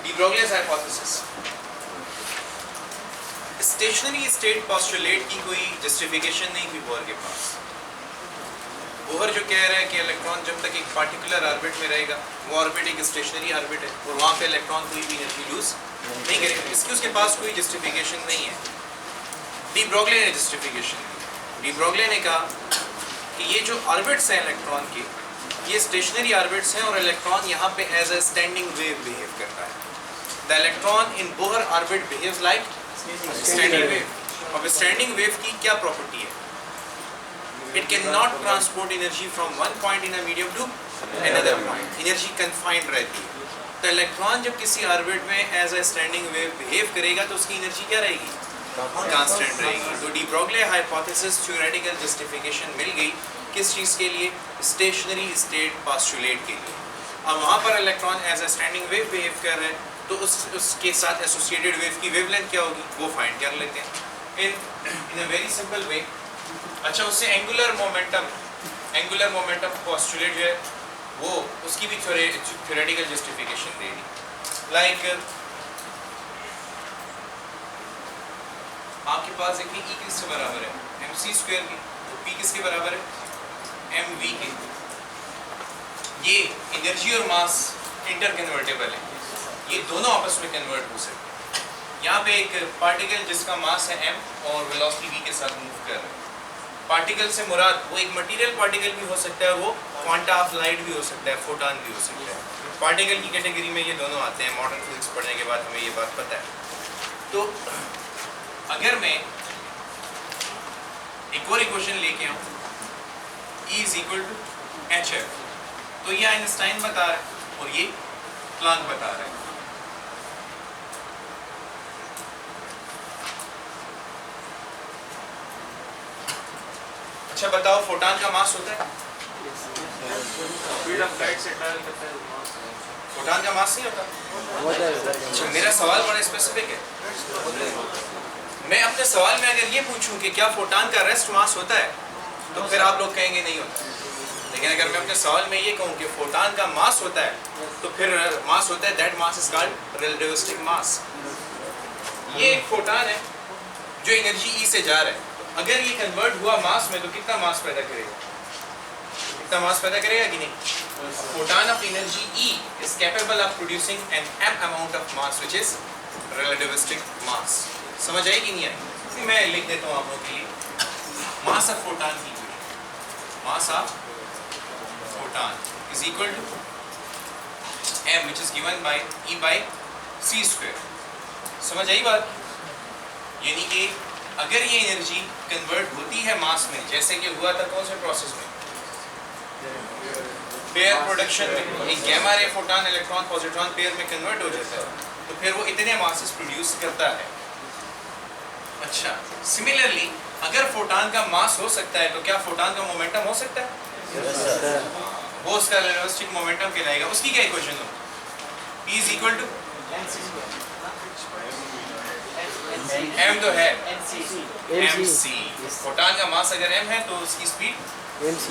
De Broglie's hypothesis. Stationery state postulate की कोई justification नहीं थी बोहर के पास। बोहर जो कह रहा है कि इलेक्ट्रॉन जब तक एक पार्टिकुलर ऑर्बिट में रहेगा, वो ऑर्बिट एक स्टेशनरी ऑर्बिट है और वहाँ पे इलेक्ट्रॉन कोई भी एनर्जी लूज नहीं करेगा, इसकी उसके पास कोई जस्टिफिकेशन नहीं है। डी ब्रोगली ने जस्टिफिकेशन दी। डी ब्रोगली ने कहा कि ये जो ऑर्बिट्स हैं इलेक्ट्रॉन के, ये स्टेशनरी ऑर्बिट्स हैं और इलेक्ट्रॉन यहाँ पे as a standing wave behave करता है। The electron in Bohr orbit behaves like standing wave. अब स्टैंडिंग वेव की क्या प्रॉपर्टी है? It can not transport energy from one point in a medium to another point. Energy confined रहती है। तो electron जब किसी ऑर्बिट में as a standing wave behave करेगा तो उसकी एनर्जी क्या रहेगी? कांस्टेंट रहेगी। तो de Broglie hypothesis theoretical justification मिल गई किस चीज़ के लिए? स्टेशनरी स्टेट पोस्टुलेट के लिए। अब वहाँ पर electron as a standing wave behave कर रहे हैं तो उसके साथ एसोसिएटेड वेव की वेवलेंथ क्या होगी वो फाइंड कर लेते हैं इन अ वेरी सिंपल वे। अच्छा, उससे एंगुलर मोमेंटम पोस्टुलेट जो है वो उसकी भी थ्योरेटिकल जस्टिफिकेशन देगी। लाइक आपके पास देखिए E किसके बराबर है? mc स्क्वायर की। तो P किसके बराबर है? mv के। ये एनर्जी और मास इंटरकन्वर्टेबल है, ये दोनों आपस में कन्वर्ट हो सकते हैं। यहाँ पे एक पार्टिकल जिसका मास है m और वेलोसिटी v के साथ मूव कर रहा है। पार्टिकल से मुराद वो एक मटेरियल पार्टिकल भी हो सकता है, वो क्वांटा ऑफ लाइट भी हो सकता है, फोटॉन भी हो सकता है। पार्टिकल की कैटेगरी में ये दोनों आते हैं। मॉडर्न फिजिक्स पढ़ने के बाद हमें ये बात पता है। तो अगर मैं एक और इक्वेशन लेके आऊँ E is equal to HF, तो ये आइंस्टाइन बता रहा है और ये प्लांक बता रहा है। अच्छा बताओ, फोटॉन का मास होता है? स्पीड ऑफ लाइट से ट्रैवल करता है। फोटॉन का मास नहीं होता? अच्छा, मेरा सवाल बड़ा स्पेसिफिक है। मैं अपने सवाल में अगर ये पूछूं कि क्या फोटॉन का रेस्ट मास होता है तो फिर आप लोग कहेंगे नहीं होता। लेकिन अगर मैं अपने सवाल में ये कहूं कि फोटॉन का मास होता है तो फिर मास होता है, that mass is called relativistic mass. ये एक फोटॉन है जो एनर्जी E से जा रहा है। अगर ये कन्वर्ट हुआ मास में तो कितना मास पैदा करेगा? कितना मास पैदा करेगा कि नहीं? Photon of energy E is capable of producing an m amount of mass which is relativistic mass। समझ आई कि नहीं आई? मैं लिख देता हूँ आप लोगों के लिए मास ऑफ फोटॉन की mass of photon is equal to m which is given by E by c square। समझ आई बात? यानी कि अगर ये एनर्जी कन्वर्ट होती है मास में, जैसे कि हुआ था कौन से प्रोसेस में? पेयर प्रोडक्शन में। एक gamma ray photon electron positron pair में कन्वर्ट हो जाता है तो फिर वो इतने मासेस प्रोड्यूस करता है। अच्छा, सिमिलरली अगर फोटॉन का मास हो सकता है तो क्या फोटॉन का मोमेंटम हो सकता है? वो उसका रिलेटिविस्टिक मोमेंटम कहलाएगा। उसकी क्या इक्वेशन हो? P is equal to m तो है mc। फोटॉन का मास अगर m है तो उसकी स्पीड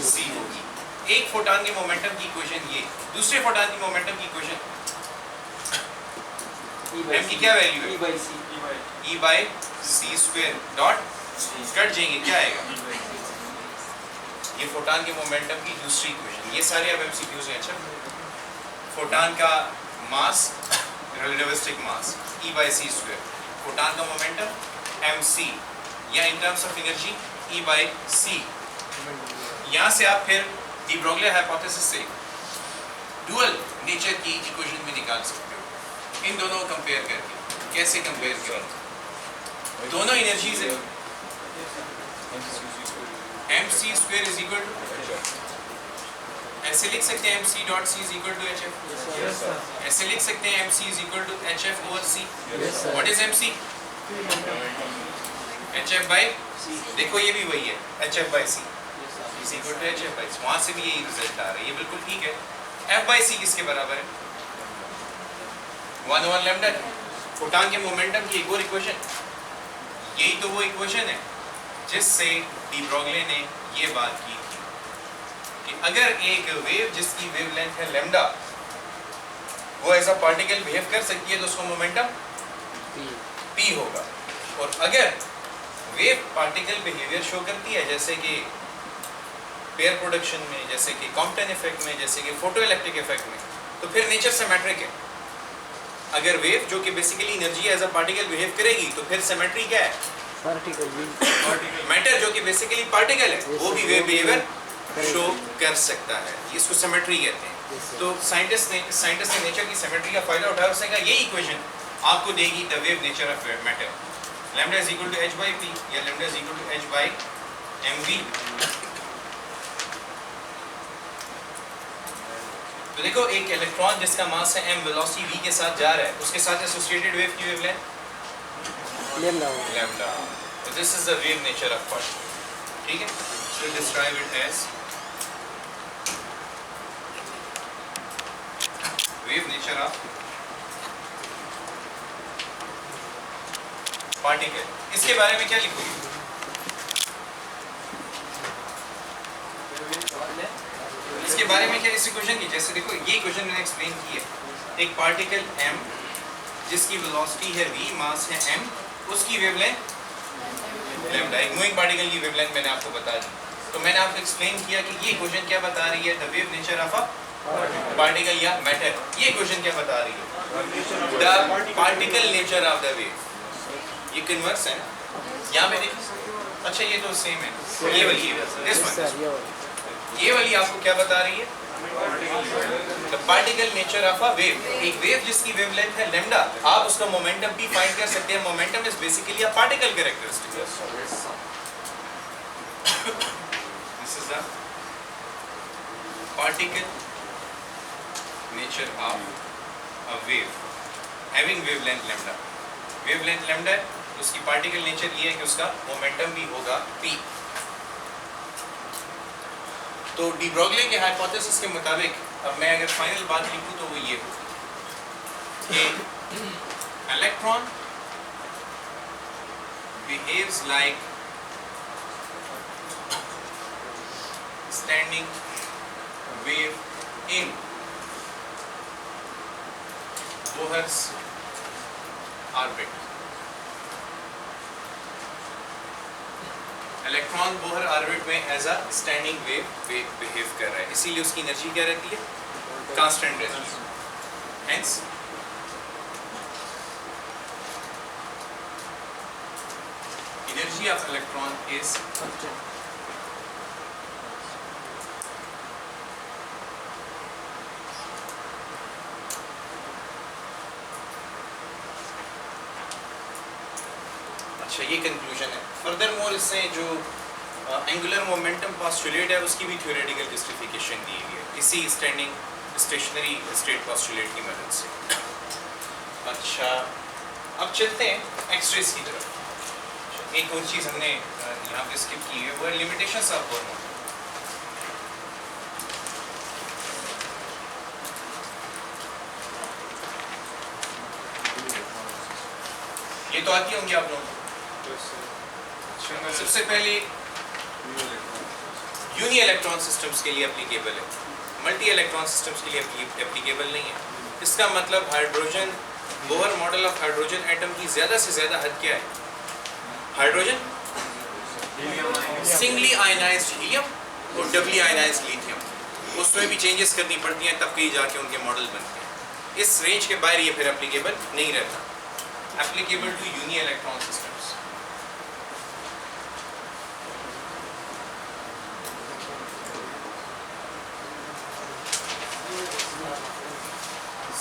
c होगी। एक फोटॉन के मोमेंटम की इक्वेशन ये, दूसरे फोटॉन की मोमेंटम की इक्वेशन m की क्या वैल्यू है? E by c square dot cut जाएंगे, क्या आएगा? ये फोटॉन के मोमेंटम की दूसरी इक्वेशन। ये सारे अब MCQs हैं। अच्छा, फोटॉन का mass relativistic mass E by c square, photon का मोमेंटम mc या in terms of energy E by c। यहाँ से आप फिर डी ब्रोगली हाइपोथेसिस से डुअल नेचर की इक्वेशन भी निकाल सकते हो इन दोनों को कंपेयर करके। कैसे कंपेयर करें? दोनों एनर्जीज है। mc square is equal to, ऐसे लिख सकते हैं mc dot c is equal to hf। ऐसे लिख सकते हैं mc is equal to hf over c। What is mc? hf by, देखो ये भी वही है, hf by c is equal to hf by c। वहाँ से भी यही रिजल्ट आ रहा है, ये बिल्कुल ठीक है। f बाय c किसके बराबर है? 1 ओवर लैम्डा। फोटॉन के मोमेंटम की एक और इक्वेशन, यही तो वो इक्वेशन है जिससे डी ब्रोगली ने ये बात की थी कि अगर एक वेव जिसकी वेवलेंथ है लैम्डा वो एज अ पार्टिकल बिहेव कर सकती है तो उसका मोमेंटम p होगा। और अगर वेव पार्टिकल बिहेवियर शो करती है जैसे कि पेयर प्रोडक्शन में, जैसे कि कॉम्पटन इफेक्ट में, जैसे कि फोटो इलेक्ट्रिक इफेक्ट में, तो फिर नेचर सिमेट्रिक है। अगर वेव जो कि basically energy as a particle behave करेगी तो फिर सिमेट्री क्या है? पार्टिकल। मैटर जो कि बेसिकली पार्टिकल है वो भी वेव बिहेवियर शो कर सकता है, इसको सिमेट्री कहते हैं। तो साइंटिस्ट ने नेचर की सिमेट्री का फायदा उठाया, उसने कहा ये इक्वेशन आपको देगी the wave nature of matter, lambda is equal to h by p या lambda is equal to h by mv। तो देखो एक इलेक्ट्रॉन जिसका मास है m, वेलोसिटी v के साथ जा रहा है, उसके साथ एसोसिएटेड वेव की वेवलेंथ लैम्डा। तो this is the wave nature of particle, ठीक है। So describe it as wave nature of particle. इसके बारे में क्या लिखोगे? इसके बारे में क्या इस इक्वेशन की, जैसे देखो ये इक्वेशन मैंने एक्सप्लेन की है। एक पार्टिकल m जिसकी वेलोसिटी है v, मास है m, उसकी वेवलेंथ लैम्डा। एक मूविंग पार्टिकल की वेवलेंथ मैंने आपको बता दी। तो मैंने आपको एक्सप्लेन किया कि ये इक्वेशन क्या बता रही है, the wave nature of a particle या मैटर। ये इक्वेशन क्या बता रही है, the particle nature of the wave. ये कन्वर्स है ना, यहाँ पे देखिए। अच्छा ये तो सेम है, ये वाली ये वाली आपको क्या बता रही है, the particle nature of a wave. एक वेव जिसकी वेवलेंथ है लैम्डा, आप उसका मोमेंटम भी फाइंड कर सकते हैं। Momentum is basically a particle characteristic. This is the particle nature of a wave having wavelength lambda. Wavelength lambda है, उसकी पार्टिकल नेचर ये है कि उसका मोमेंटम भी होगा p। तो डी ब्रोगली के हाइपोथेसिस के मुताबिक, अब मैं अगर फाइनल बात लिखूं तो वो ये हो कि electron behaves like standing wave in Bohr's orbit. Electron Bohr orbit में as a standing wave behave कर रहा है, इसीलिए उसकी एनर्जी क्या रहती है, कांस्टेंट रहती है। Hence energy of electron is अच्छा, ये कंक्लूजन है। फर्दर मोर इससे जो एंगुलर मोमेंटम पोस्टुलेट है उसकी भी थ्योरेटिकल जस्टिफिकेशन दी हुई है इसी स्टैंडिंग स्टेशनरी स्टेट पोस्टुलेट की मदद से। अच्छा, अब चलते हैं एक्सरेज की तरफ। एक और चीज़ हमने यहाँ पे स्किप की है, वो है लिमिटेशंस ऑफ बोर्न। ये तो आती होंगी आप लोगों को। सबसे पहले यूनी इलेक्ट्रॉन सिस्टम्स के लिए एप्लीकेबल है, मल्टी इलेक्ट्रॉन सिस्टम्स के लिए एप्लीकेबल नहीं है। इसका मतलब hydrogen, Bohr model of hydrogen atom की ज़्यादा से ज़्यादा हद क्या है, हाइड्रोजन सिंगली आयनाइज्ड हीलियम और डबली आयनाइज्ड लिथियम, उसमें भी चेंजेस करनी पड़ती हैं तब कहीं जाके उनके मॉडल बनते हैं। इस रेंज के बाहर ये फिर एप्लीकेबल नहीं रहता, applicable to uni electron systems.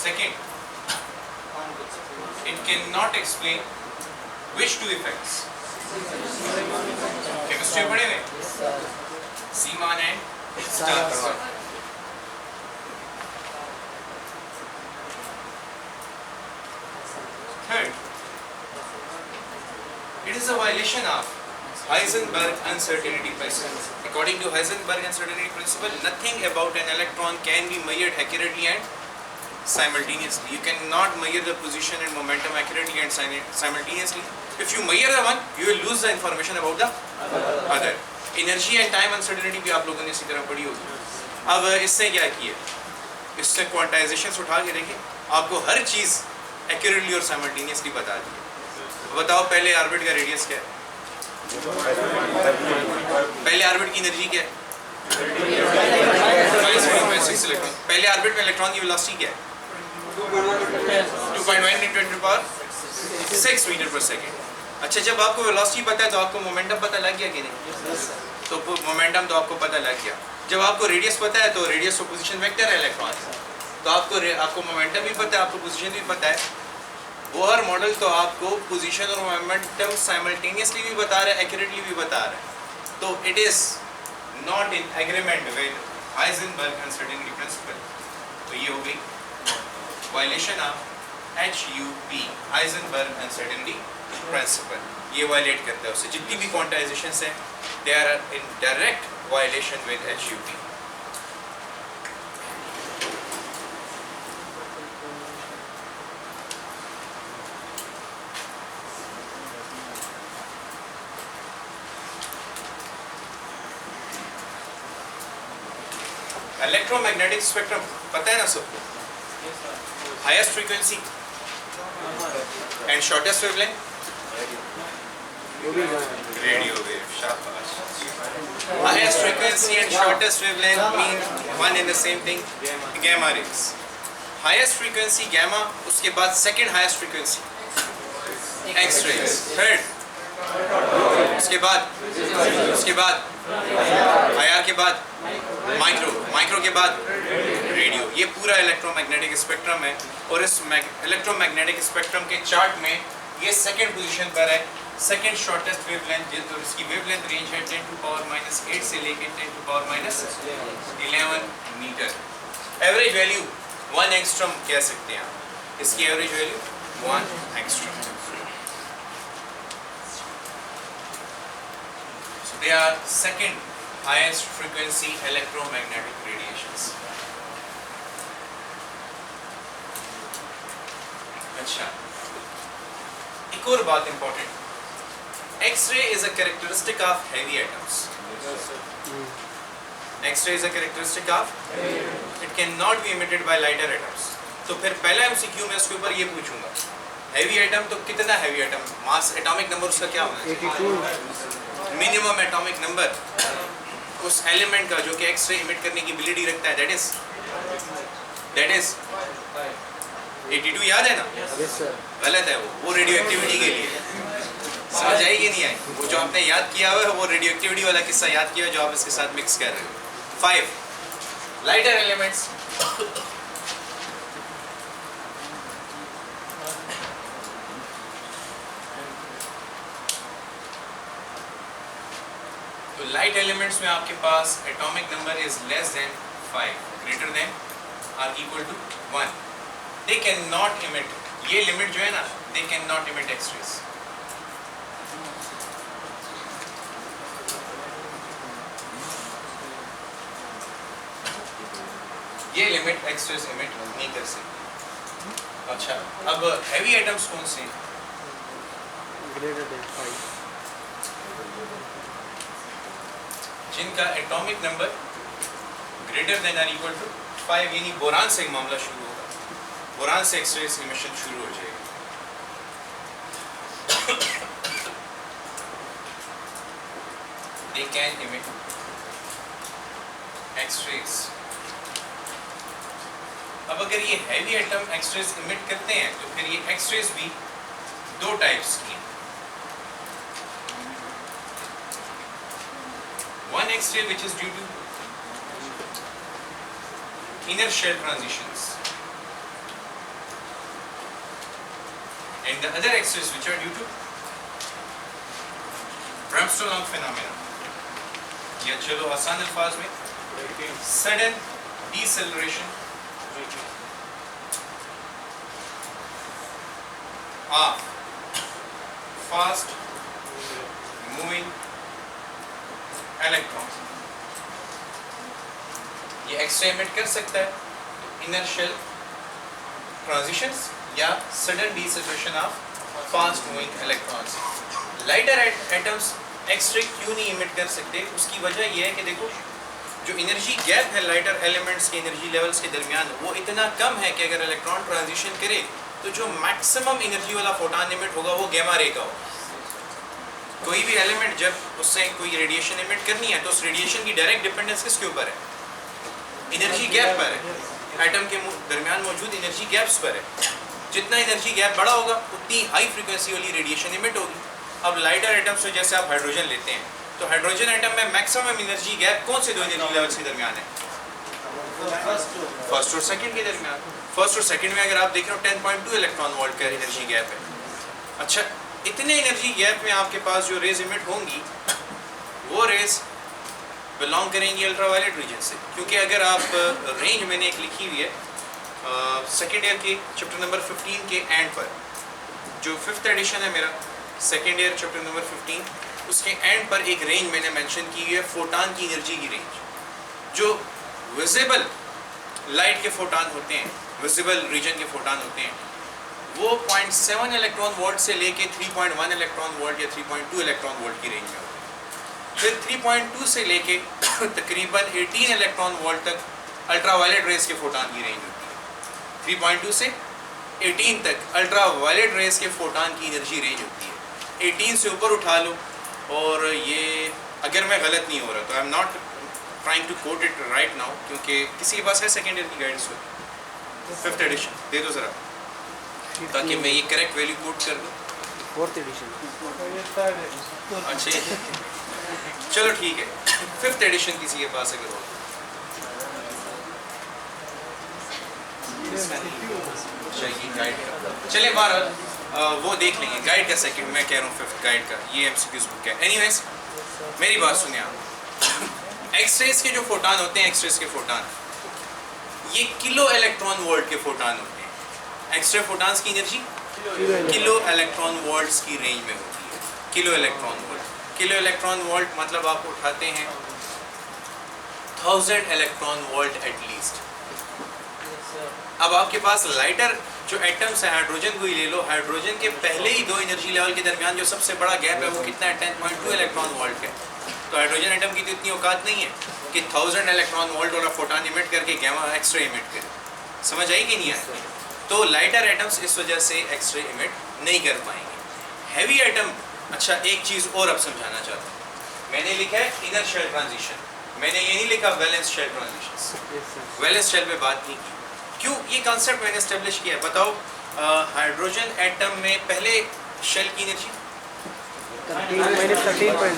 Second, it cannot explain which two effects? Chemistry में पढ़े हुए सीमान and star. Third, it is a violation of Heisenberg uncertainty principle. According to Heisenberg uncertainty principle, nothing about an electron can be measured accurately and simultaneously. You cannot measure the position and momentum accurately and simultaneously. If you measure the one, you will lose the information about the other. Energy and time uncertainty भी आप लोगों ने इसी तरह पढ़ी होगी। अब इससे क्या किया, इससे क्वांटाइजेशन उठा के देखें, आपको हर चीज़ एक्यूरेटली और साइमल्टेनियसली बता दी है। बताओ पहले ऑर्बिट का रेडियस क्या है, पहले ऑर्बिट की एनर्जी क्या है, 5.6 इलेक्ट्रॉन। पहले ऑर्बिट में इलेक्ट्रॉन की वेलोसिटी क्या है, 2.1 × 10⁻6 मीटर पर सेकेंड। अच्छा, जब आपको वेलोसिटी पता है तो आपको मोमेंटम पता लग गया कि नहीं? तो मोमेंटम तो आपको पता लग गया। जब आपको रेडियस पता है तो रेडियस और पोजीशन वेक्टर है इलेक्ट्रॉन, तो आपको मोमेंटम भी पता है, आपको पोजीशन भी पता है। बोहर मॉडल तो आपको पोजीशन और मोमेंटम साइमल्टेनियसली भी बता रहा है, एक्यूरेटली भी बता रहा है। तो it is not in agreement with Heisenberg uncertainty principle. तो ये हो गई violation of HUP, Heisenberg uncertainty principle. ये वायलेट करता है उससे। जितनी भी क्वांटाइजेशंस हैं they are in direct violation with HUP। Electromagnetic spectrum पता है ना सबको? Highest frequency and shortest wavelength, radio wave. शाबाश। Highest frequency and shortest wavelength mean one in the same thing, gamma rays. Highest frequency gamma, उसके बाद second highest frequency X rays, third, उसके बाद IR के बाद माइक्रो के बाद radio. ये पूरा इलेक्ट्रोमैग्नेटिक स्पेक्ट्रम है। और इस इलेक्ट्रोमैग्नेटिक स्पेक्ट्रम के चार्ट में ये सेकंड पोजीशन पर है, सेकंड शॉर्टेस्ट वेवलेंथ। तो इसकी वेवलेंथ रेंज है 10⁻⁸ से लेकर 10⁻11 मीटर। एवरेज वैल्यू 1 एंगस्ट्रॉम कह सकते हैं आप। इसकी average value 1 angstrom. They are second highest frequency electromagnetic radiations. अच्छा, एक और बात important. X-ray is a characteristic of heavy atoms. X-ray is a characteristic of. It cannot be emitted by lighter atoms. तो फिर पहला MCQ में इसके ऊपर ये पूछूंगा, heavy atom तो कितना heavy atom? Mass atomic number उसका क्या होना चाहिए? 82। मिनिमम एटॉमिक नंबर उस एलिमेंट का जो कि एक्सरे इमिट करने की एबिलिटी रखता है, दैट इज 82। याद है ना? गलत है वो रेडियो एक्टिविटी के लिए। समझ आई कि नहीं आई? वो जो आपने याद किया हुआ है वो रेडियो एक्टिविटी वाला किस्सा याद किया जो आप इसके साथ मिक्स कर रहे हो। 5 लाइटर एलिमेंट्स। लाइट एलिमेंट्स में आपके पास atomic number is less than 5, greater than or equal to 1। They can not emit, ये लिमिट जो है ना, they can not emit x-rays. ये लिमिट एक्सरेज इमिट नहीं कर सकती। अच्छा, अब हैवी एटम्स कौन से? ग्रेटर देन 5, जिनका atomic number greater than or equal to 5, यानी बोरान से एक मामला शुरू होगा। बोरान से एक्सरेज इमिशन शुरू हो जाएगी। They can emit X rays. अब अगर ये हैवी एटम एक्सरेज इमिट करते हैं तो फिर ये एक्सरेज भी दो टाइप्स की हैं। One X-ray which is due to inner shell transitions, and the other X-rays which are due to Bremsstrahlung phenomena, या चलो आसान अल्फाज में sudden deceleration of fast moving electron. ये एक्सरे इमिट कर सकता है इनर शेल ट्रांजिशंस या sudden deceleration of fast moving electrons. Lighter atoms x-ray क्यों नहीं इमिट कर सकते? उसकी वजह यह है कि देखो जो एनर्जी गैप है लाइटर एलिमेंट्स के एनर्जी लेवल्स के दरमियान वो इतना कम है कि अगर इलेक्ट्रॉन ट्रांजिशन करे तो जो मैक्सिमम एनर्जी वाला फोटॉन इमिट होगा वो गैमा रे का होगा। कोई भी एलिमेंट जब उससे कोई रेडिएशन इमिट करनी है तो उस रेडिएशन की डायरेक्ट डिपेंडेंस किसके ऊपर है? एनर्जी गैप पर है, एटम के दरमियान मौजूद एनर्जी गैप्स पर है। जितना एनर्जी गैप बड़ा होगा उतनी हाई फ्रीक्वेंसी वाली रेडिएशन इमिट होगी। अब लाइटर एटम्स में जैसे आप हाइड्रोजन लेते हैं तो हाइड्रोजन एटम में मैक्सिमम एनर्जी गैप कौन से दो एनर्जी लेवल्स के दरमियान है? फर्स्ट और सेकंड के दरमियान। फर्स्ट और सेकंड में अगर आप देख रहे हो 10.2 इलेक्ट्रॉन वोल्ट का एनर्जी गैप है। अच्छा, इतने एनर्जी गैप में आपके पास जो रेज इमिट होंगी वो रेज बिलोंग करेंगी अल्ट्रावायलेट रीजन से, क्योंकि अगर आप रेंज मैंने एक लिखी हुई है सेकेंड ईयर के चैप्टर नंबर 15 के एंड पर, जो 5th एडिशन है मेरा सेकेंड ईयर चैप्टर नंबर 15, उसके एंड पर एक रेंज मैंने मेंशन की हुई है फोटान की एनर्जी की रेंज। जो विजिबल लाइट के फोटान होते हैं, विजिबल रीजन के फोटान होते हैं, वो 0.7 इलेक्ट्रॉन वोल्ट से लेके 3.1 इलेक्ट्रॉन वोल्ट या 3.2 इलेक्ट्रॉन वोल्ट की रेंज में होते हैं। फिर 3.2 से लेके तकरीबन 18 इलेक्ट्रॉन वोल्ट तक अल्ट्रावायलेट रेज के फोटान की रेंज होती है। 3.2 से 18 तक अल्ट्रावायलेट रेज के फोटान की एनर्जी रेंज होती है। 18 से ऊपर उठा लो, और ये अगर मैं गलत नहीं हो रहा तो I am not trying to quote it right now, क्योंकि किसी के पास है सेकेंड ईयर की गाइडेंस हो 5th एडिशन दे दो ज़रा, ताकि मैं ये करेक्ट वैल्यू कोट कर दूँ। 4th addition. अच्छा, चलो ठीक है, 5th एडिशन किसी के पास अगर हो चाहिए गाइड का, चलिए बहरहाल वो देख लेंगे। गाइड का सेकंड, मैं कह रहा हूँ 5th गाइड का, ये एमसीक्यूज बुक है। एनीवेज मेरी बात सुनिए आप, एक्सरेज के जो फोटान होते हैं, एक्सरेज के फोटान ये किलो इलेक्ट्रॉन वोल्ट के फोटान होते हैं। एक्सरे फोटान्स की एनर्जी किलो इलेक्ट्रॉन वोल्ट्स की रेंज में होती है। Kilo electron volt, kilo electron volt मतलब आप उठाते हैं 1000 इलेक्ट्रॉन वोल्ट एटलीस्ट। अब आपके पास लाइटर जो एटम्स है, हाइड्रोजन को ही ले लो, हाइड्रोजन के पहले ही दो एनर्जी लेवल के दरमियान जो सबसे बड़ा गैप है वो कितना है? 10.2 इलेक्ट्रॉन वोल्ट है। तो हाइड्रोजन एटम की तो इतनी औकात नहीं है कि 1000 इलेक्ट्रॉन वोल्ट वाला फोटॉन इमिट करके गैमा एक्सरे इमिट करे। समझ आई कि नहीं आई? तो लाइटर एटम्स इस वजह से एक्सरे इमिट नहीं कर पाएंगे। हैवी एटम, अच्छा एक चीज़ और अब समझाना चाहता हूँ। मैंने लिखा है इनर शेल ट्रांजिशन, मैंने ये नहीं लिखा valence shell transition. Valence shell पे बात नहीं की। क्यों? ये कॉन्सेप्ट मैंने एस्टेब्लिश किया है। बताओ, हाइड्रोजन एटम में पहले शेल की एनर्जी,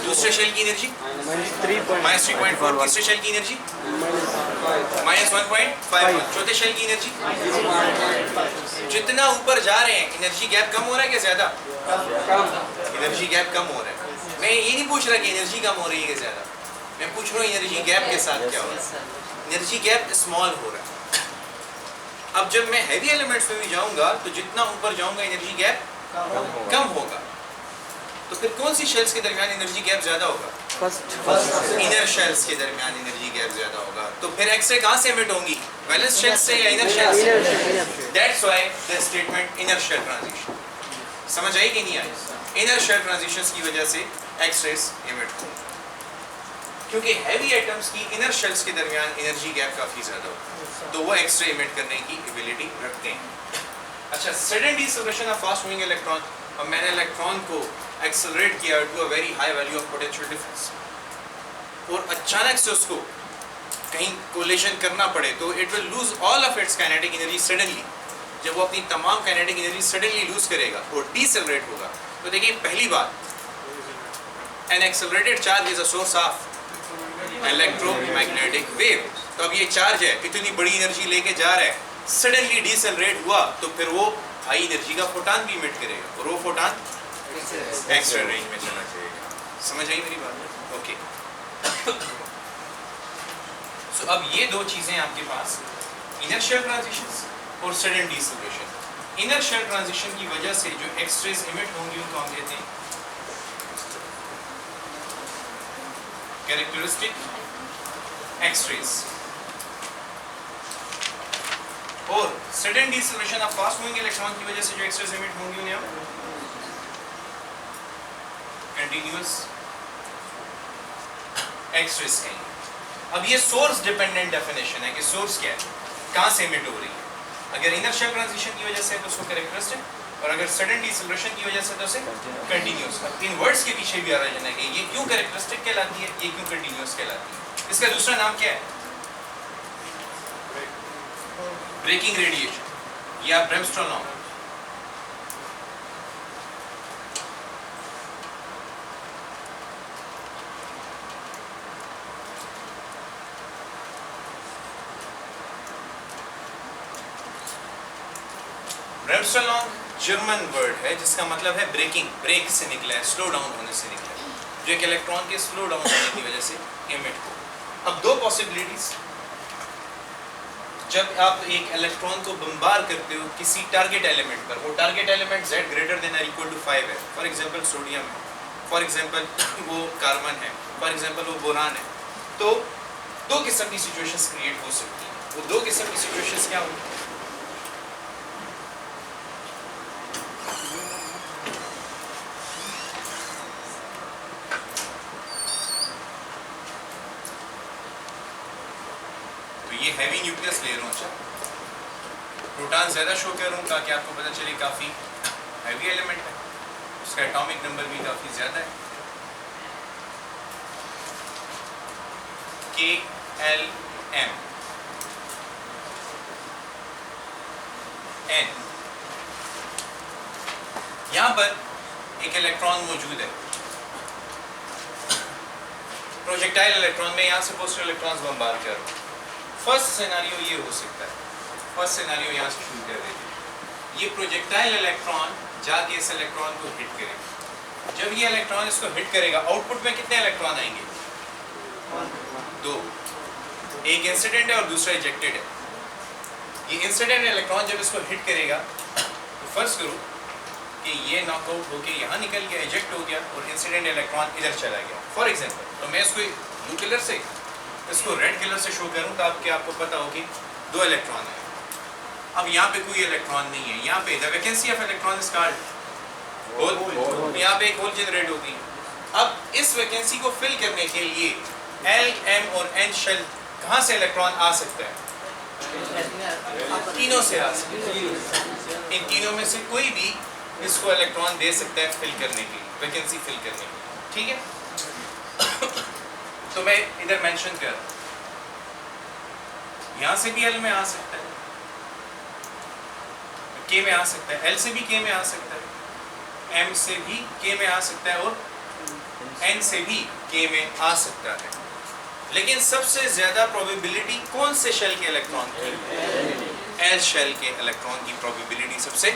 दूसरे शेल की एनर्जी -3.4, तीसरे शेल की एनर्जी -1.51, चौथे शेल की एनर्जी। जितना ऊपर जा रहे हैं एनर्जी गैप कम हो रहा है कि ज़्यादा? एनर्जी गैप कम हो रहा है। मैं ये नहीं पूछ रहा कि एनर्जी कम हो रही है कि ज़्यादा, मैं पूछ रहा हूँ एनर्जी गैप के साथ क्या हो रहा है। एनर्जी गैप स्मॉल हो रहा है। अब जब मैं हैवी एलिमेंट्स में भी जाऊंगा तो जितना ऊपर जाऊंगा एनर्जी गैप कम होगा। तो फिर कौन सी शेल्स के दरमियान एनर्जी गैप ज्यादा होगा? फर्स्ट इनर शेल्स के दरमियान एनर्जी गैप ज्यादा होगा। तो फिर एक्सरे कहाँ से एमिट होंगी? वैलेंस शेल्स से या इनर शेल्स से? That's why the statement inner shell transition. समझ आई कि नहीं आई? इनर शेल ट्रांजिशंस की वजह से एक्सरेस एमिट होंगे, क्योंकि हैवी एटम्स की इनर शेल्स के दरमियान एनर्जी गैप काफ़ी ज़्यादा होता है, तो वो एक्सरे इमिट करने की एबिलिटी रखते हैं। अच्छा, sudden deceleration of fast moving electron, और मैंने इलेक्ट्रॉन को एक्सेलरेट किया to a very high value of potential difference, और अचानक से उसको कहीं कोलिशन करना पड़े तो it will lose all of its kinetic energy suddenly. जब वो अपनी तमाम काइनेटिक एनर्जी सडनली लूज करेगा और डिसेलरेट होगा, तो देखिए पहली बात, N accelerated charge is a source of electromagnetic wave. तो अब ये चार्ज है, इतनी बड़ी एनर्जी लेके जा रहा है, सडनली डिसेलरेट हुआ तो फिर वो हाई एनर्जी का फोटान भी इमिट करेगा, और वो फोटान एक्सरे रेंज में चला जाएगा। समझ आई मेरी बात? ओके। सो अब ये दो चीजें आपके पास, इनर शेल ट्रांजिशंस और sudden deceleration. Inner shell transition की वजह से जो एक्सरेज इमिट होंगी उनको हम कहते हैं कैरेक्टरिस्टिक एक्सरेज, और sudden deceleration of fast moving electron की वजह से जो एक्सरेज इमिट होंगी उन्हें हम कंटीन्यूअस एक्सरेज कहेंगे। अब ये सोर्स डिपेंडेंट डेफिनेशन है कि सोर्स क्या है, कहाँ से एमिट हो रही है। अगर इनर शेल ट्रांजिशन की वजह से है तो उसको कैरेक्टरिस्टिक, और अगर सडन डिसेलरेशन की वजह से तो उसे कंटिन्यूस। अब इन वर्ड्स के पीछे भी आ रहा है कि ये क्यों कैरेक्टरिस्टिक कहलाती है, ये क्यों कंटिन्यूस कहलाती है। इसका दूसरा नाम क्या है, ब्रेकिंग रेडिएशन या ब्रेमस्ट्रोन लॉ। ब्रेमस्ट्रोन लॉ जर्मन वर्ड है जिसका मतलब है ब्रेकिंग, ब्रेक से निकला है, स्लो डाउन होने से निकला है, जो एक इलेक्ट्रॉन के स्लो डाउन होने की वजह से एमिट हो। अब दो पॉसिबिलिटीज, जब आप एक इलेक्ट्रॉन को बम्बार करते हो किसी टारगेट एलिमेंट पर, वो target element Z greater than और इक्वल टू 5 है, फॉर एग्जांपल सोडियम है, फॉर एग्जांपल वो कार्बन है, फॉर एग्जांपल वो बोरान है, तो दो किस्म की सिचुएशंस क्रिएट हो सकती हैं। वो दो किस्म की सिचुएशंस क्या होंगी, ये हैवी न्यूक्लियस ले रहा हूँ, अच्छा प्रोटॉन ज़्यादा शो कर रहा हूँ ताकि आपको पता चले काफ़ी हैवी एलिमेंट है, उसका एटॉमिक नंबर भी काफ़ी ज़्यादा है, KLM N। यहाँ पर एक इलेक्ट्रॉन मौजूद है, प्रोजेक्टाइल इलेक्ट्रॉन में यहाँ से पोस्टर इलेक्ट्रॉन्स बम्बार कर रहा हूँ। फर्स्ट सिनेरियो ये हो सकता है, फर्स्ट सिनेरियो यहाँ से शुरू कर देते हैं, ये प्रोजेक्टाइल इलेक्ट्रॉन जाके इस इलेक्ट्रॉन को हिट करेगा। जब ये इलेक्ट्रॉन इसको हिट करेगा, आउटपुट में कितने इलेक्ट्रॉन आएंगे, दो, एक इंसिडेंट है और दूसरा इजेक्टेड है। ये इंसिडेंट इलेक्ट्रॉन जब इसको हिट करेगा तो फर्ज करो कि ये नॉकआउट होके यहाँ निकल गया, इजेक्ट हो गया, और इंसिडेंट इलेक्ट्रॉन इधर चला गया फॉर एग्जाम्पल। तो मैं इसको ब्लू कलर से, इसको रेड कलर से शो करूँ ताकि आपको पता हो कि दो इलेक्ट्रॉन है। अब यहाँ पे कोई इलेक्ट्रॉन नहीं है, यहाँ पे the vacancy of electron is called hole, यहाँ पे एक होल जनरेट होती है। अब इस वैकेंसी को फिल करने के लिए L, M और N शेल कहाँ से इलेक्ट्रॉन आ सकता है, तीनों से आ सकता है। इन तीनों में से कोई भी इसको इलेक्ट्रॉन दे सकता है फिल करने के लिए, वैकेंसी फिल करने के लिए, ठीक है। तो मैं इधर मेंशन कर रहा हूं, यहां से भी L में आ सकता है, K में आ सकता है, L से भी K में आ सकता है, M से भी K में आ सकता है, और N से भी K में आ सकता है। लेकिन सबसे ज्यादा प्रोबेबिलिटी कौन से शेल के इलेक्ट्रॉन की, L शेल के इलेक्ट्रॉन की प्रोबेबिलिटी सबसे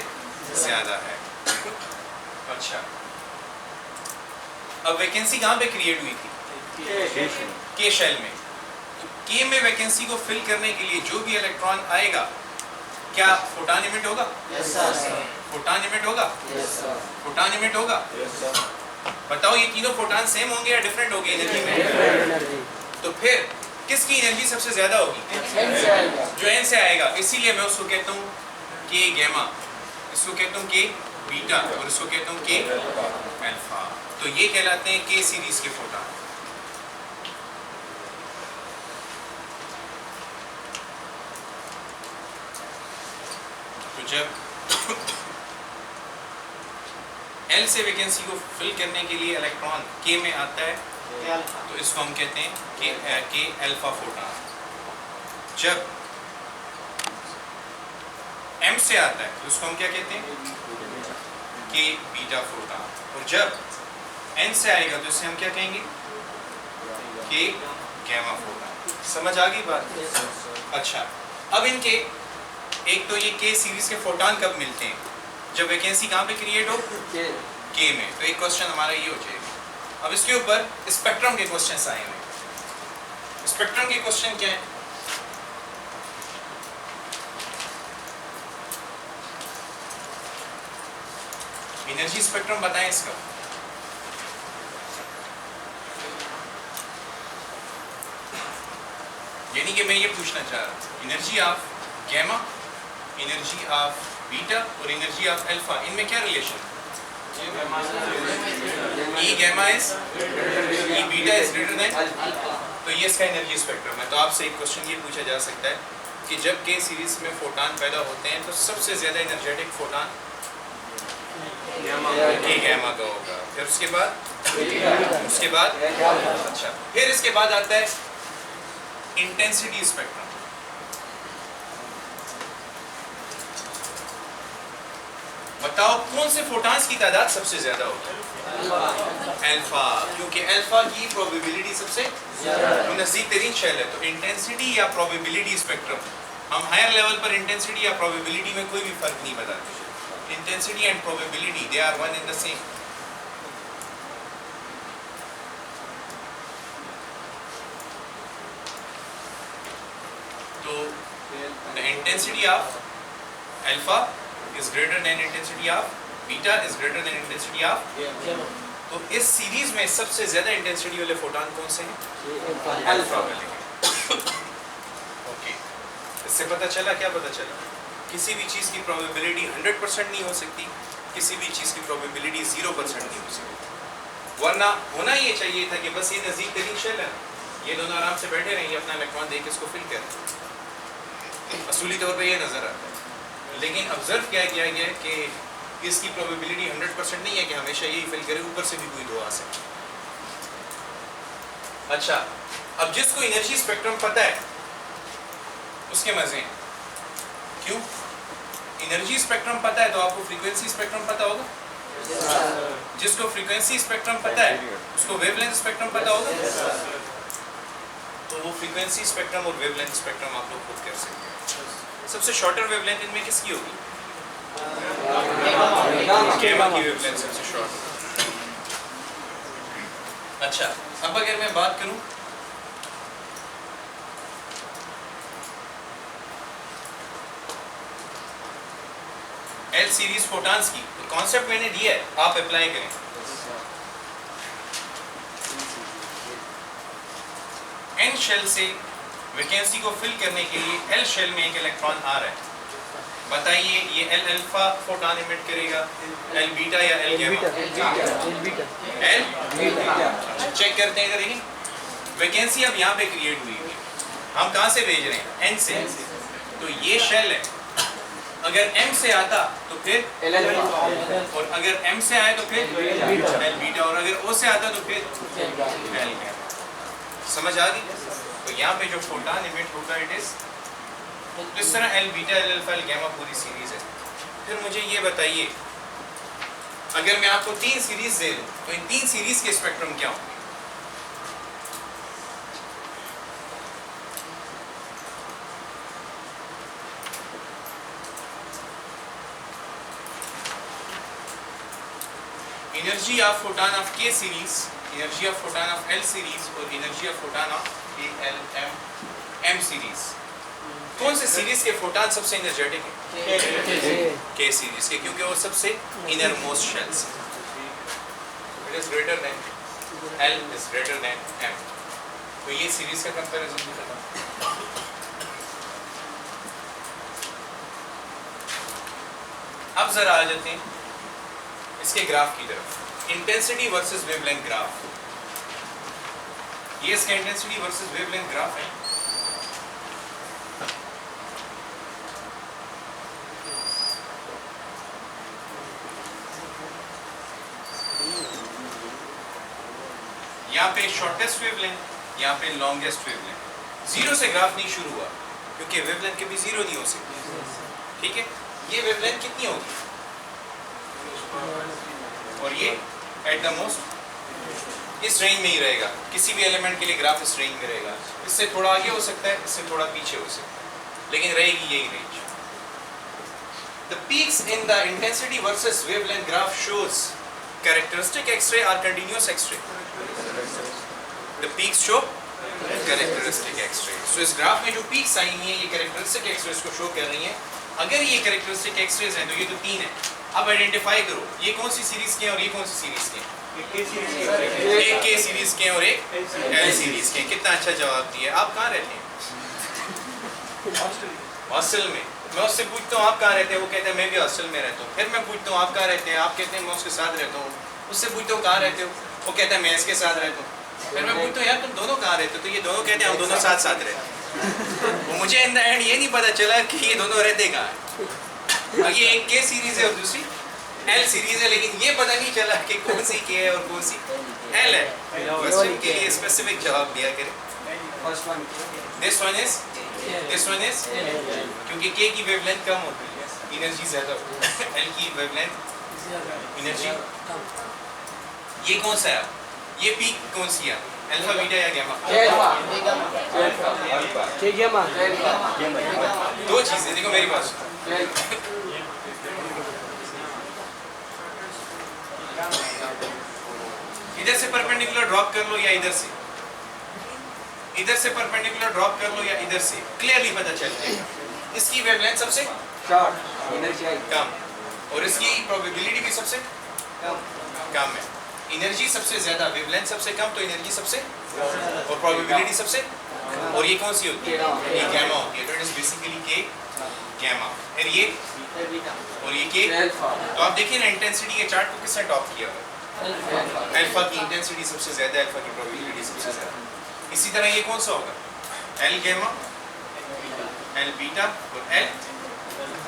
ज्यादा है। अच्छा, अब वैकेंसी कहां पे क्रिएट हुई थी, K शेल में। तो K में वैकेंसी को फिल करने के लिए जो भी इलेक्ट्रॉन आएगा, क्या फोटॉन इमिट होगा, फोटॉन इमिट होगा, फोटॉन इमिट होगा। बताओ ये तीनों फोटॉन सेम होंगे या डिफरेंट होंगे एनर्जी में, तो फिर किसकी एनर्जी सबसे ज्यादा होगी, जो N से आएगा। इसीलिए मैं उसको कहता हूँ K गैमा, इसको कहता हूँ K बीटा, और इसको कहता हूँ K अल्फा। तो ये कहलाते हैं K सीरीज के फोटॉन। तो जब L से वैकेंसी को फिल करने के लिए इलेक्ट्रॉन K में आता है तो इसको हम कहते हैं K अल्फा फोटॉन। जब M से आता है तो इसको हम क्या कहते हैं, K बीटा फोटॉन। और जब N से आएगा तो इसे हम क्या कहेंगे, K गैमा फोटॉन। समझ आ गई बात? अच्छा, अब इनके एक तो ये K सीरीज के फोटॉन कब मिलते हैं, जब वैकेंसी कहाँ पे क्रिएट हो, K में। तो एक क्वेश्चन हमारा ये हो जाएगा। अब इसके ऊपर स्पेक्ट्रम के क्वेश्चंस आए हुए। स्पेक्ट्रम के क्वेश्चन क्या है, एनर्जी स्पेक्ट्रम बताएं इसका। यानी कि मैं ये पूछना चाह रहा हूँ, energy of gamma, energy of beta और एनर्जी ऑफ अल्फा, इनमें क्या relation, E gamma is, E beta is greater than तो ये इसका एनर्जी स्पेक्ट्रम है। तो आपसे एक क्वेश्चन ये पूछा जा सकता है कि जब के सीरीज में फोटान पैदा होते हैं तो सबसे ज़्यादा एनर्जेटिक फोटान के गैमा का होगा। फिर उसके बाद अच्छा, फिर इसके बाद आता है इंटेंसिटी स्पेक्ट्रम। बताओ कौन से फोटॉन्स की तादाद सबसे ज्यादा होगी? अल्फा, क्योंकि अल्फा की प्रोबेबिलिटी सबसे नजदीक तरीन शेल है। तो इंटेंसिटी या प्रोबेबिलिटी स्पेक्ट्रम, हम हायर लेवल पर इंटेंसिटी या प्रोबेबिलिटी में कोई भी फर्क नहीं बताते। Intensity and probability they are one in the same. तो the intensity of alpha is greater than intensity of beta is greater than intensity of तो इस सीरीज में सबसे ज्यादा इंटेंसिटी वाले फोटॉन कौन से हैं? अल्फा वाले। ओके, इससे पता चला, क्या पता चला? किसी भी चीज की प्रोबेबिलिटी 100% नहीं हो सकती, किसी भी चीज की प्रोबेबिलिटी 0% नहीं हो सकती। वरना होना ये चाहिए था कि बस ये नजदीक तरीन शेल है, ये दोनों आराम से बैठे रहेंगे, अपना इलेक्ट्रॉन देके इसको फिल करें। असूली तौर पे ये नजर आता है, लेकिन ऑब्जर्व क्या किया गया है कि इसकी प्रोबेबिलिटी 100% नहीं है कि हमेशा यही फिल करे, ऊपर से भी कोई दो आ सकते। अच्छा, अब जिसको एनर्जी स्पेक्ट्रम पता है उसके मजे हैं। क्यों? एनर्जी स्पेक्ट्रम पता है तो आपको फ्रीक्वेंसी स्पेक्ट्रम पता होगा। जिसको फ्रीक्वेंसी स्पेक्ट्रम पता है उसको वेवलेंथ स्पेक्ट्रम पता होगा। तो वो फ्रीक्वेंसी स्पेक्ट्रम और वेवलेंथ स्पेक्ट्रम आप लोग खुद कर सकते हैं। सबसे शॉर्टर वेवलेंथ इनमें किसकी होगी? गैमा की वेवलेंथ सबसे शॉर्ट। अच्छा, अब अगर मैं बात करूं एल सीरीज फोटॉन्स की, तो कॉन्सेप्ट मैंने दिया है, आप अप्लाई करें। एन शेल से वैकेंसी को फिल करने के लिए एल शेल में एक इलेक्ट्रॉन आ रहा है। बताइए ये एल अल्फा फोटॉन इमिट करेगा, एल बीटा या L gamma? L beta. Check करते हैं, देखिए वैकेंसी अब यहाँ पे क्रिएट हुई है। हम कहाँ से भेज रहे हैं? एन से। तो ये शेल है, अगर एम से आता तो फिर एल अल्फा, और अगर एम से आए तो फिर एल बीटा, और अगर ओ से आता तो फिर एल गैमा। समझ आ गई? तो यहाँ पे जो फोटॉन इमिट होगा इट इज इस तरह L beta L alpha L gamma पूरी सीरीज है। फिर मुझे ये बताइए, अगर मैं आपको 3 सीरीज दे दूं तो इन 3 सीरीज के स्पेक्ट्रम क्या होंगे? Energy of photon of K series, energy of photon of L series और energy of photon of L M series. कौन से सीरीज के फोटॉन सबसे एनर्जेटिक है? के सीरीज के, क्योंकि वो सबसे inner most shells. It is greater than L is greater than M. तो ये सीरीज का कंपैरिजन भी खत्म। अब जरा आ जाते हैं इसके ग्राफ की तरफ। Intensity versus wavelength graph. ये इसका इंटेंसिटी वर्सेस वेवलेंथ ग्राफ है। यहाँ पे शॉर्टेस्ट वेवलेंथ, यहाँ पे लॉन्गेस्ट वेवलेंथ। जीरो से ग्राफ नहीं शुरू हुआ क्योंकि वेवलेंथ कभी जीरो नहीं हो सकती। ठीक है, ये वेवलेंथ कितनी होगी? और ये एट द मोस्ट इस रेंज में ही रहेगा। किसी भी एलिमेंट के लिए ग्राफ इस रेंज में रहेगा। इससे थोड़ा आगे हो सकता है, इससे थोड़ा पीछे हो सकता है, लेकिन रहेगी यही range. The peaks in the intensity versus wavelength graph shows characteristic X-ray or continuous X-ray. The peaks show characteristic X-ray. So इस ग्राफ में जो peaks आई हुई हैं ये characteristic X-rays को शो कर रही हैं। अगर ये characteristic X-rays हैं तो ये तो 3 है। अब आइडेंटिफाई करो ये कौन सी सीरीज के हैं और ये कौन सी सीरीज के हैं? एक के सीरीज के और एक एल सीरीज के। कितना अच्छा जवाब दिया। आप कहाँ रहते हैं? हॉस्टल में। मैं उससे पूछता हूँ आप कहाँ रहते हैं, वो कहते हैं मैं भी हॉस्टल में रहता हूँ। फिर मैं पूछता हूँ आप कहाँ रहते हैं, आप कहते हैं मैं उसके साथ रहता हूँ। उससे पूछता हूँ कहाँ रहते हो, वो कहता है मैं इसके साथ रहता हूँ। फिर मैं पूछता हूँ यार तुम दोनों कहाँ रहते हो, तो ये दोनों कहते हैं हम दोनों साथ साथ रहते हैं। वो मुझे इन द एंड ये नहीं पता चला कि ये दोनों रहते कहाँ हैं। ये एक के सीरीज है और दूसरी एल सीरीज है, लेकिन ये पता नहीं चला कि कौन सी के है और कौन सी एल है। क्वेश्चन के लिए स्पेसिफिक जवाब दिया करें। दिस वन इज क्योंकि के की वेवलेंथ कम होती है, एनर्जी ज्यादा होती है, एल की वेवलेंथ एनर्जी। ये कौन सा है, ये पीक कौन सी है, अल्फा बीटा या गामा? दो चीजें देखो मेरे पास, इधर से परपेंडिकुलर ड्रॉप कर लो या इधर से परपेंडिकुलर ड्रॉप कर लो या इधर से, क्लियरली पता चल जाएगा। इसकी वेवलेंथ सबसे कम और इसकी प्रोबेबिलिटी भी सबसे कम है। एनर्जी सबसे ज्यादा, वेवलेंथ सबसे कम, तो एनर्जी सबसे और प्रोबेबिलिटी सबसे, और ये कौन सी होती है, ये गामा होती है। तो इट इज बेसिकली के गामा। और ये के, तो आप देखिए ना इंटेंसिटी के चार्ट को किसने टॉप किया हुआ है, अल्फा की इंटेंसिटी सबसे ज्यादा, अल्फा की प्रोबेबिलिटी सबसे ज्यादा। इसी तरह ये कौन सा होगा, एल गामा, एल बीटा और एल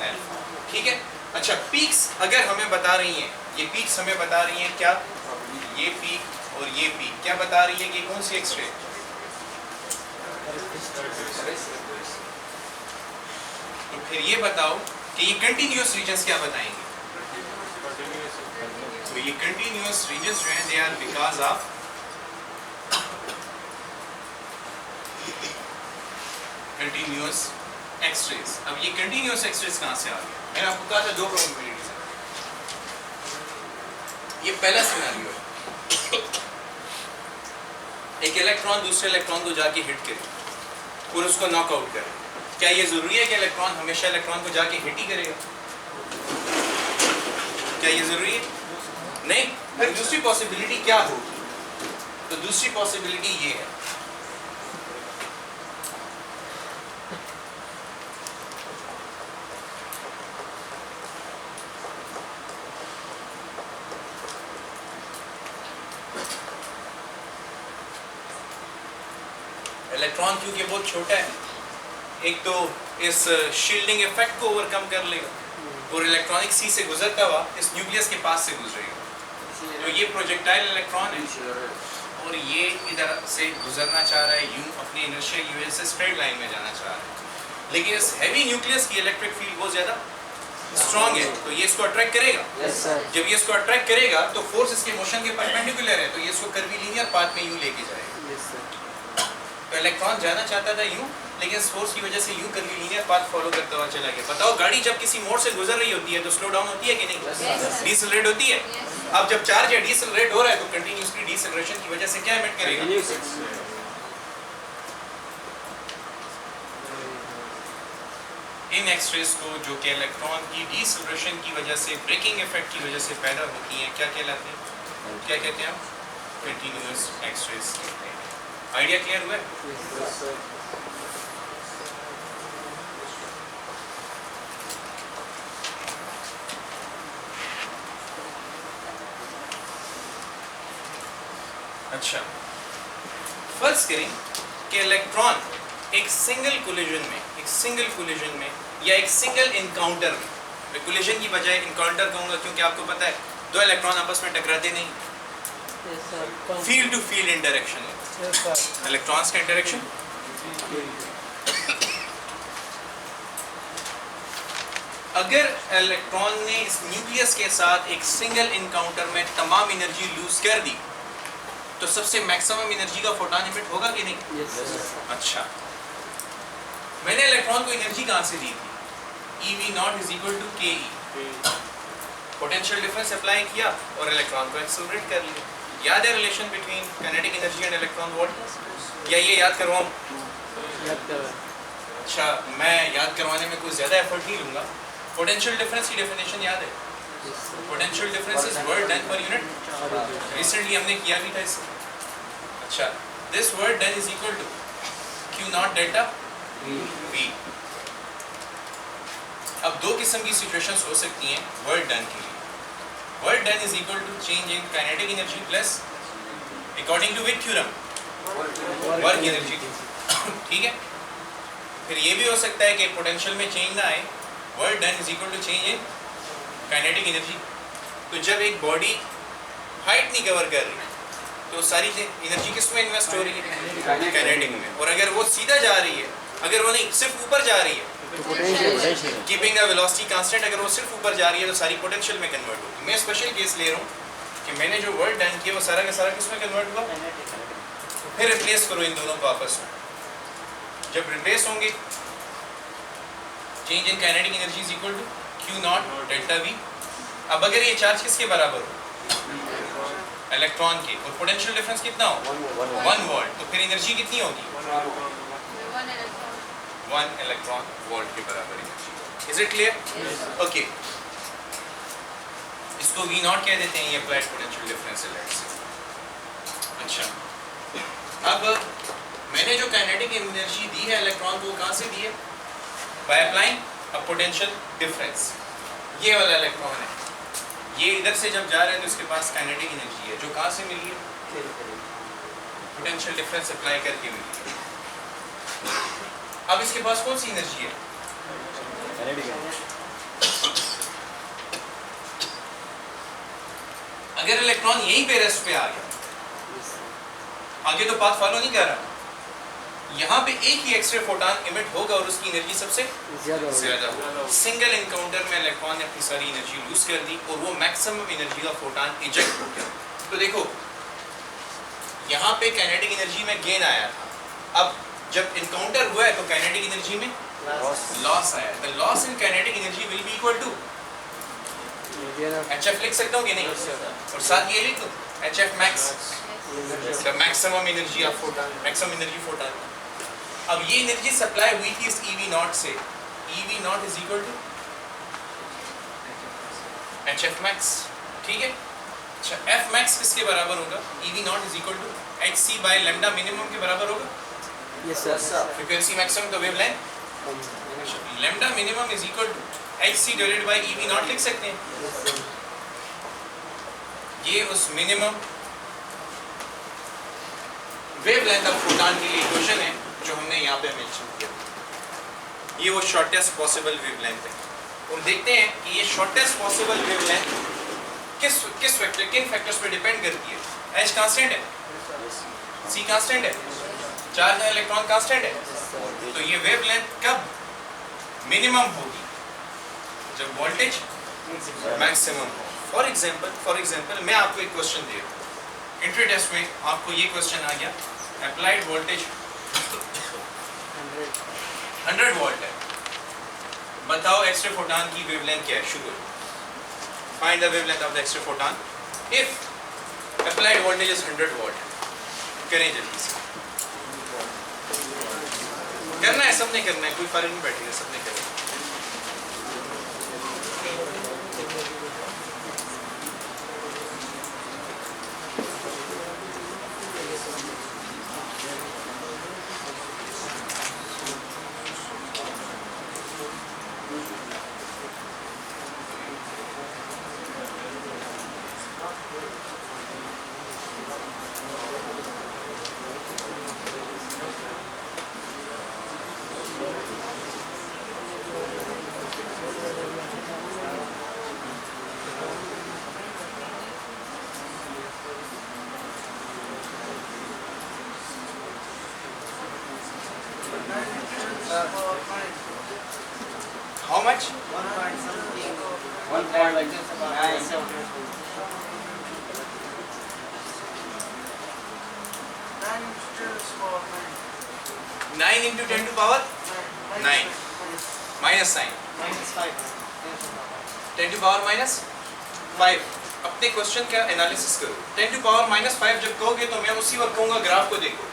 अल्फा। ठीक है। अच्छा, पीक्स अगर हमें बता रही हैं, ये पीक्स हमें बता रही हैं क्या, ये पीक और ये पीक क्या बता रही है कि कौन सी एक्स-रे, तो फिर ये बताओ कि ये कंटिन्यूअस रीजन्स क्या बताएंगे। तो ये कंटिन्यूअस रीजन्स जो हैं they are because of continuous X rays. अब ये कंटिन्यूअस एक्स-रेज कहां से आ गया, मैंने आपको कहा था दो प्रोबेबिलिटीज है। ये पहला सिनेरियो है, एक इलेक्ट्रॉन दूसरे इलेक्ट्रॉन को जाके हिट करे और उसको नॉकआउट करे। क्या ये जरूरी है कि इलेक्ट्रॉन हमेशा इलेक्ट्रॉन को जाके हिट ही करेगा, क्या ये जरूरी है? नहीं। फिर दूसरी पॉसिबिलिटी क्या होगी, तो दूसरी पॉसिबिलिटी ये है, इलेक्ट्रॉन क्योंकि बहुत छोटा है, एक तो इस शील्डिंग इफेक्ट को ओवरकम कर लेगा और इलेक्ट्रॉनिक सी से गुजरता हुआ इस न्यूक्लियस के पास से गुजरेगा। तो ये प्रोजेक्टाइल इलेक्ट्रॉन है और ये इधर से गुजरना चाह रहा है यूं, अपनी इनर्शिया यूएस से स्ट्रेट लाइन में जाना चाह रहा है, लेकिन इस हैवी न्यूक्लियस की इलेक्ट्रिक फील्ड बहुत ज्यादा स्ट्रॉन्ग है, तो ये इसको अट्रैक्ट करेगा। जब ये इसको अट्रैक्ट करेगा तो फोर्स इसके मोशन के परपेंडिकुलर है, तो ये इसको कर्वीलिनियर पाथ में यूं लेके जाएगा। तो इलेक्ट्रॉन जाना चाहता था यूं, लेकिन इस फोर्स की वजह से यूं कर्वीलिनियर पाथ फॉलो करता हुआ चला गया। बताओ गाड़ी जब किसी मोड़ से गुजर रही होती है तो स्लो डाउन होती है कि नहीं, डिसेलरेट होती है। अब जब चार्ज या डिसेलरेट हो रहा है तो कंटिन्यूअसली डिसेलरेशन की वजह से क्या एमिट करेगा, इन एक्स-रेज को जो कि इलेक्ट्रॉन की डिसेलरेशन की वजह से, ब्रेकिंग इफेक्ट की वजह से पैदा होती हैं, क्या कहलाते हैं, क्या कहते हैं हम, कंटिन्यूअस एक्स-रेज कहते हैं। आइडिया क्लियर हुआ है? अच्छा, फर्ज करें कि इलेक्ट्रॉन एक सिंगल कोलिजन में या एक सिंगल इनकाउंटर में, मैं कोलिजन की बजाय इनकाउंटर कहूँगा क्योंकि आपको पता है दो इलेक्ट्रॉन आपस में टकराते नहीं, फील्ड टू फील्ड इंटरेक्शन है इलेक्ट्रॉन्स का इंटरेक्शन। अगर इलेक्ट्रॉन ने इस न्यूक्लियस के साथ एक सिंगल इनकाउंटर में तमाम एनर्जी लूज कर दी तो सबसे मैक्सिमम एनर्जी का फोटॉन इमिट होगा कि नहीं? अच्छा, मैंने इलेक्ट्रॉन को एनर्जी कहां से दी थी, EV0 = KE, potential difference apply किया और इलेक्ट्रॉन को एक्सेलरेट कर लिया। याद है relation between kinetic energy and electron what, या ये याद करवाऊं? अच्छा, मैं याद करवाने में कोई ज्यादा एफर्ट नहीं लूंगा। पोटेंशियल डिफरेंस की डेफिनेशन याद है, potential difference is work done per unit, recently हमने किया भी था इसे। अच्छा, this work done is equal to Q0 delta V। अब दो किस्म की सिचुएशंस हो सकती हैं वर्क डन के लिए। Work done is equal to change in kinetic energy plus, according to which theorem, work energy थी, ठीक है। फिर ये भी हो सकता है कि पोटेंशियल में चेंज ना आए, work done is equal to change in kinetic energy. तो जब एक बॉडी हाइट नहीं कवर कर रही तो सारी एनर्जी किस में इन्वेस्ट हो रही है? काइनेटिक में। और अगर वो सीधा जा रही है, अगर वो नहीं सिर्फ ऊपर जा रही है, कीपिंग द वेलोसिटी कांस्टेंट, अगर वो सिर्फ ऊपर जा रही है तो सारी पोटेंशियल में कन्वर्ट होगी। मैं स्पेशल केस ले रहा हूँ कि मैंने जो वर्क डन किया वो सारा का सारा किस में कन्वर्ट हुआ? फिर रिप्लेस करो इन दोनों को आपस में। जब रिप्लेस होंगे, change in kinetic energy is equal to Q naught delta V. अब अगर ये चार्ज किसके बराबर हो? इलेक्ट्रॉन के, और पोटेंशियल डिफरेंस कितना हो? 1 वोल्ट। तो फिर एनर्जी कितनी होगी? 1 इलेक्ट्रॉन वोल्ट के बराबर energy. Is it clear? Okay, इसको वी नॉट कह देते हैं, ये अप्लाइड पोटेंशियल डिफरेंस है लाइट से। अच्छा, अब मैंने जो काइनेटिक एनर्जी दी है इलेक्ट्रॉन को, कहाँ से दी है? By applying a potential difference. ये वाला इलेक्ट्रॉन है, ये इधर से जब जा रहा है तो इसके पास काइनेटिक एनर्जी है जो कहाँ से मिली है? पोटेंशियल डिफरेंस अप्लाई करके मिली है। अब इसके पास कौन सी एनर्जी है? अगर इलेक्ट्रॉन यहीं पे रेस्ट पे आ गया, आगे तो पाथ फॉलो नहीं कर रहा, यहाँ पे एक ही एक्सरे फोटॉन इमिट होगा और उसकी एनर्जी सबसे ज्यादा होगा। सिंगल एनकाउंटर में इलेक्ट्रॉन ने अपनी सारी एनर्जी लूज कर दी और वो मैक्सिमम एनर्जी का फोटॉन इजेक्ट हो गया। तो देखो यहाँ पे काइनेटिक एनर्जी में गेन आया था, अब जब एनकाउंटर हुआ है तो काइनेटिक एनर्जी में लॉस आया। The loss in kinetic energy will be equal to HF लिख सकता हूँ कि नहीं? और साथ ये लिख दो HF max, the maximum energy of photon, maximum energy photon. अब ये एनर्जी सप्लाई हुई थी इस EV नॉट से, EV naught is equal to HF max, ठीक है। अच्छा, F मैक्स किसके बराबर होगा? EV naught is equal to HC by lambda minimum के बराबर होगा। Yes sir. फ्रीक्वेंसी मैक्सिमम का wavelength, lambda minimum is equal to HC divided by EV naught लिख सकते हैं। ये उस मिनिमम वेवलेंथ ऑफ फोटॉन के लिए इक्वेशन है जो हमने यहाँ पे मेंशन किया। ये वो शॉर्टेस्ट पॉसिबल वेवलेंथ है। और देखते हैं कि ये शॉर्टेस्ट पॉसिबल वेवलेंथ किन फैक्टर्स पे डिपेंड करती है? H कांस्टेंट है, C कांस्टेंट है, चार्ज है, इलेक्ट्रॉन कांस्टेंट है। तो ये वेवलेंथ कब मिनिमम होगी? जब वोल्टेज मैक्सिमम हो। फॉर एग्जांपल मैं आपको एक क्वेश्चन दे रहा हूँ, एंट्री टेस्ट में आपको ये क्वेश्चन आ गया, अप्लाइड वोल्टेज 100 वोल्ट है, बताओ एक्सरे फोटॉन की वेवलेंथ क्या है? शुरू, find the wavelength of the X ray photon if applied voltage is 100 volt. करें जल्दी से, करना है, सबने करना है, कोई फर्क नहीं बैठेगा, सबने करना है। How much? 9 into 10 to power 9 minus sign 10 to power minus 5। अपने क्वेश्चन का एनालिसिस करो। 10 to power minus 5 जब कहोगे तो मैं उसी वक्त कहूँगा ग्राफ को देखो,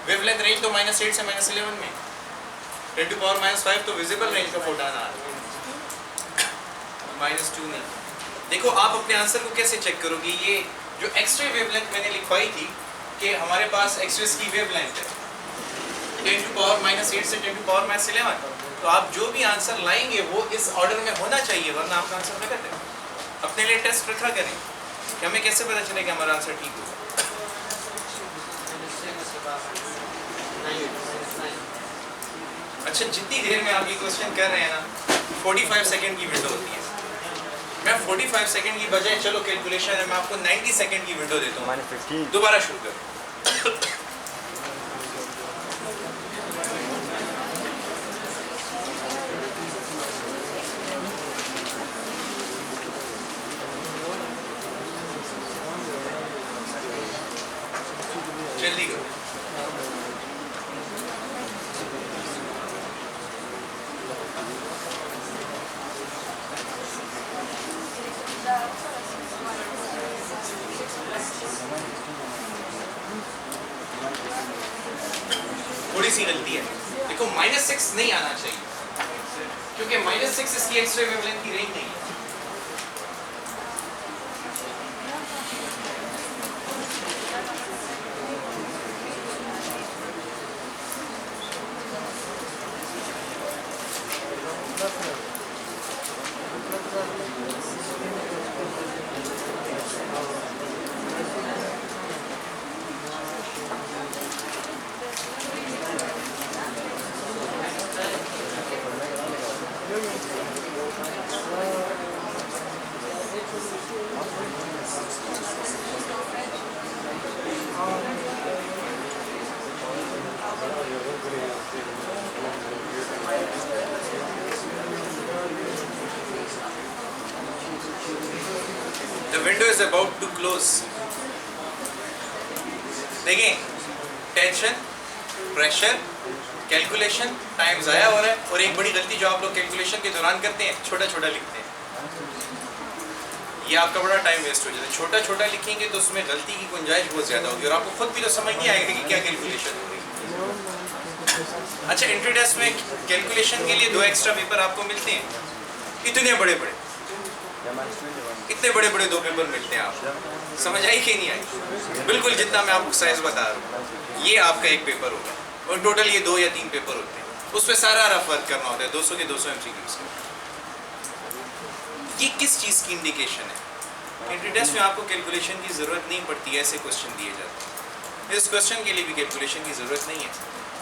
वेवलेंथ रेंज तो -8 से -11 में, 10 to power -5 तो विजिबल रेंज का फोटॉन आ रहा है, -2 नहीं। देखो आप अपने आंसर को कैसे चेक करोगे? ये जो एक्सरे वेवलेंथ मैंने लिखवाई थी कि हमारे पास एक्सरेस की वेवलेंथ है 10 to power -8 से 10 to power -11, तो आप जो भी आंसर लाएंगे वो इस ऑर्डर में होना चाहिए, वरना आपका आंसर गलत है। अपने लिए टेस्ट रखा करें कि हमें कैसे पता चले कि हमारा आंसर ठीक होगा। अच्छा, जितनी देर में आप ये क्वेश्चन कर रहे हैं ना, 45 सेकंड की विंडो होती है। मैं 45 सेकंड की बजाय, चलो कैलकुलेशन है, मैं आपको 90 सेकंड की विंडो देता हूँ। दोबारा शुरू करो। जल्दी करो। थोड़ी सी गलती है, देखो -6 नहीं आना चाहिए, क्योंकि -6 इसकी एक्स-रे वेवलेंथ की रेंज नहीं है। The window is about to close. देखें, टेंशन, प्रेशर, कैलकुलेशन, टाइम ज़ाया हो रहा है, और एक बड़ी गलती जो आप लोग कैलकुलेशन के दौरान करते हैं, छोटा छोटा लिखते हैं। ये आपका बड़ा टाइम वेस्ट हो जाता है। छोटा छोटा लिखेंगे तो उसमें गलती की गुंजाइश बहुत ज़्यादा होगी, और आपको खुद भी तो समझ नहीं आएगा कि क्या कैलकुलेशन हो रही है। अच्छा, एंट्री टेस्ट में कैलकुलेशन के लिए 2 एक्स्ट्रा पेपर आपको मिलते हैं, इतने बड़े बड़े, इतने बड़े बड़े 2 पेपर मिलते हैं। आपको समझ आई कि नहीं आई? बिल्कुल जितना मैं आपको साइज बता रहा हूँ, ये आपका एक पेपर होगा, और टोटल ये 2 या 3 पेपर होते हैं। उसमें सारा रफ वर्क करना होता है, 200 के 200 MCQs का। ये किस चीज़ की इंडिकेशन है? एंट्री टेस्ट में आपको कैलकुलेशन की ज़रूरत नहीं पड़ती, ऐसे क्वेश्चन दिए जाते हैं। इस क्वेश्चन के लिए भी कैलकुलेशन की ज़रूरत नहीं है,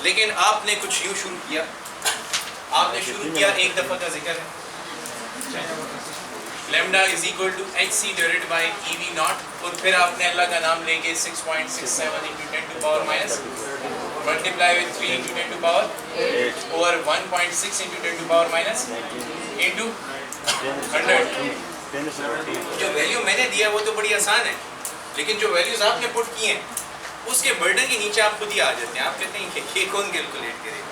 लेकिन आपने कुछ यूँ शुरू किया, आपने शुरू किया, एक दफ़ा का जिक्र है, lambda is equal to HC divided by EV naught, और फिर आपने अल्लाह का नाम लेके 6.67 into 10 to power minus multiply with 3 into 10 to power 8 over 1.6 into 10 to power minus into 100। जो वैल्यू मैंने दिया वो तो बड़ी आसान है, लेकिन जो वैल्यूज आपने पुट किए हैं उसके बर्डन के नीचे आप खुद ही आ जाते हैं। आप कहते हैं कि ये कौन कैलकुलेट करेगा?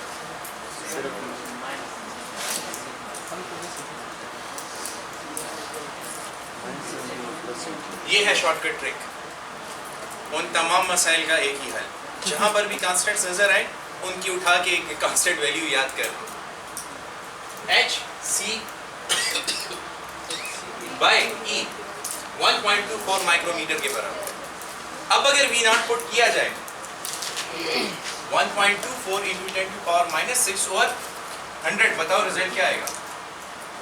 ये है शॉर्टकट ट्रिक। उन तमाम मसाइल का एक ही हल, जहां पर भी कांस्टेंट्स नजर आए उनकी उठा के एक कांस्टेंट वैल्यू याद कर लो, HC बाय E 1.24 माइक्रोमीटर के बराबर। अब अगर V नॉट पुट किया जाए 1.24 इंटू 10 टू पावर माइनस 6 और 100, बताओ रिजल्ट क्या आएगा?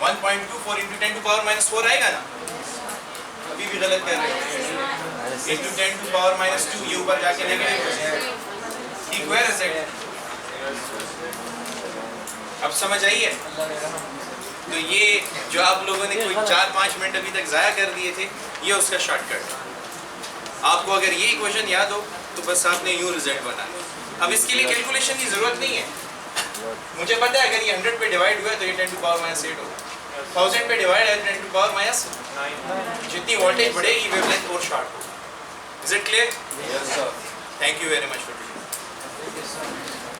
1.24 इंटू 10 टू पावर माइनस 4 आएगा ना? अभी भी गलत कर रहे हैं। इंटू 10 टू पावर माइनस 2, ये ऊपर जाके नेगेटिव हो जाएगा। इक्वेयर रिजल्ट अब समझ आई है? तो ये जो आप लोगों ने कोई 4-5 मिनट अभी तक ज़ाया कर दिए थे, ये उसका शॉर्टकट। आपको अगर ये इक्वेशन याद हो तो बस आपने यूँ रिजल्ट बनाना। अब इसके लिए कैलकुलेशन की ज़रूरत नहीं है। मुझे पता है अगर ये 100 पे डिवाइड हुआ तो ये 10 टू पावर माइनस 8 होगा, 1000 पे डिवाइड है 10 टू पावर माइनस 9। जितनी वोल्टेज बढ़ेगी वेवलेंथ और शॉर्ट होगी। Is it clear? Yes sir. Thank you very much for